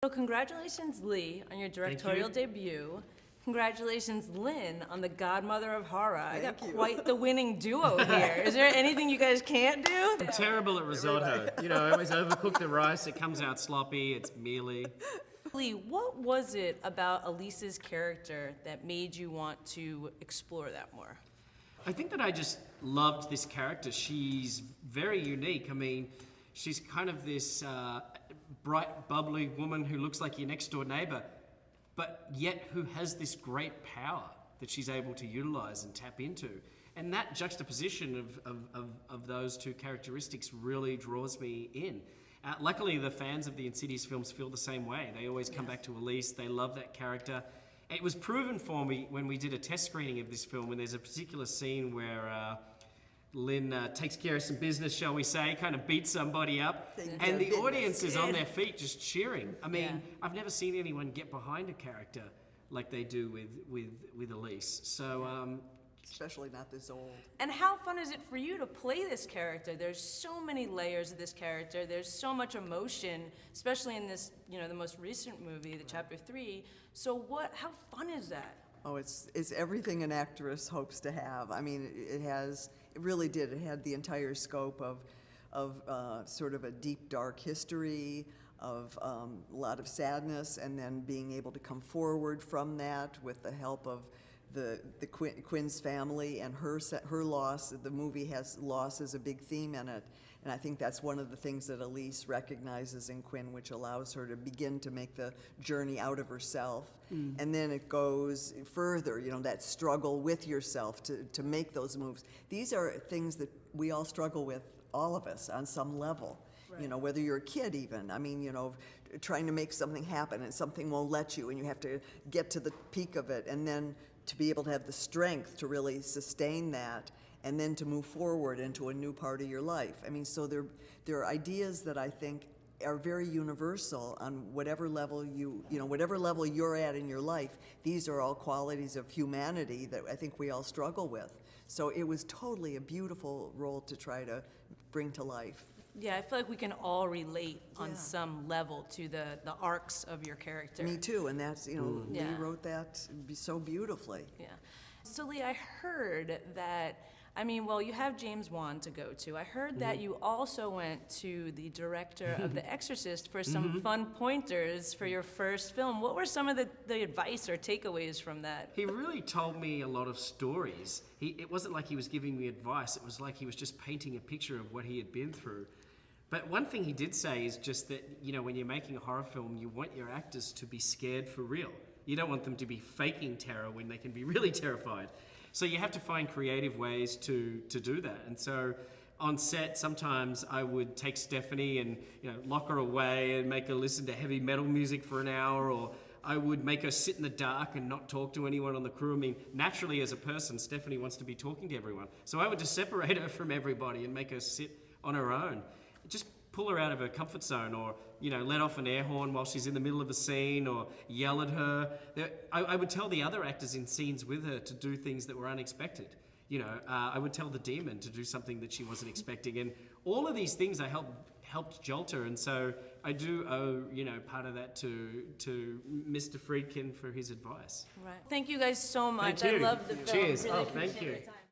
So congratulations, Leigh, on your directorial debut. Congratulations, Lin, on The Godmother of Horror. I got quite the winning duo here. Is there anything you guys can't do? I'm terrible at risotto. You know, I always overcook the rice, it comes out sloppy, it's mealy. Leigh, what was it about Elise's character that made you want to explore that more? I think that I just loved this character. She's very unique. I mean, she's kind of this bright, bubbly woman who looks like your next door neighbor, but yet who has this great power that she's able to utilize and tap into. And that juxtaposition of those two characteristics really draws me in. Luckily, the fans of the Insidious films feel the same way. They always come back to Elise. They love that character. It was proven for me when we did a test screening of this film, and there's a particular scene where Lin takes care of some business, shall we say, kind of beats somebody up, and the audience is on their feet just cheering. I mean, I've never seen anyone get behind a character like they do with Elise. So, especially not this old. And how fun is it for you to play this character? There's so many layers of this character. There's so much emotion, especially in this, the most recent movie, the Chapter 3. So how fun is that? Oh, it's everything an actress hopes to have. I mean, it really did. It had the entire scope of sort of a deep, dark history, of a lot of sadness, and then being able to come forward from that with the help of the Quinn's family and her loss. The movie has loss as a big theme in it, and I think that's one of the things that Elise recognizes in Quinn, which allows her to begin to make the journey out of herself. And then it goes further, that struggle with yourself to make those moves. These are things that we all struggle with, all of us, on some level. Right. Whether you're a kid even. I mean, trying to make something happen and something won't let you, and you have to get to the peak of it, and then to be able to have the strength to really sustain that, and then to move forward into a new part of your life. I mean, so there are ideas that I think are very universal on whatever level whatever level you're at in your life. These are all qualities of humanity that I think we all struggle with. So it was totally a beautiful role to try to bring to life. Yeah, I feel like we can all relate on some level to the arcs of your character. Me too, and that's, Leigh wrote that so beautifully. Yeah. So Leigh, I heard that, you have James Wan to go to. I heard that you also went to the director of The Exorcist for some fun pointers for your first film. What were some of the advice or takeaways from that? He really told me a lot of stories. It wasn't like he was giving me advice. It was like he was just painting a picture of what he had been through. But one thing he did say is just that, when you're making a horror film, you want your actors to be scared for real. You don't want them to be faking terror when they can be really terrified. So you have to find creative ways to do that. And so on set, sometimes I would take Stephanie and lock her away and make her listen to heavy metal music for an hour, or I would make her sit in the dark and not talk to anyone on the crew. I mean, naturally as a person, Stephanie wants to be talking to everyone. So I would just separate her from everybody and make her sit on her own. Just pull her out of her comfort zone, or let off an air horn while she's in the middle of a scene, or yell at her. I would tell the other actors in scenes with her to do things that were unexpected. I would tell the demon to do something that she wasn't expecting, and all of these things I helped jolt her. And so I do owe part of that to Mr. Friedkin for his advice. Right. Thank you guys so much. Thank you. I love the film. Cheers. Really Thank you.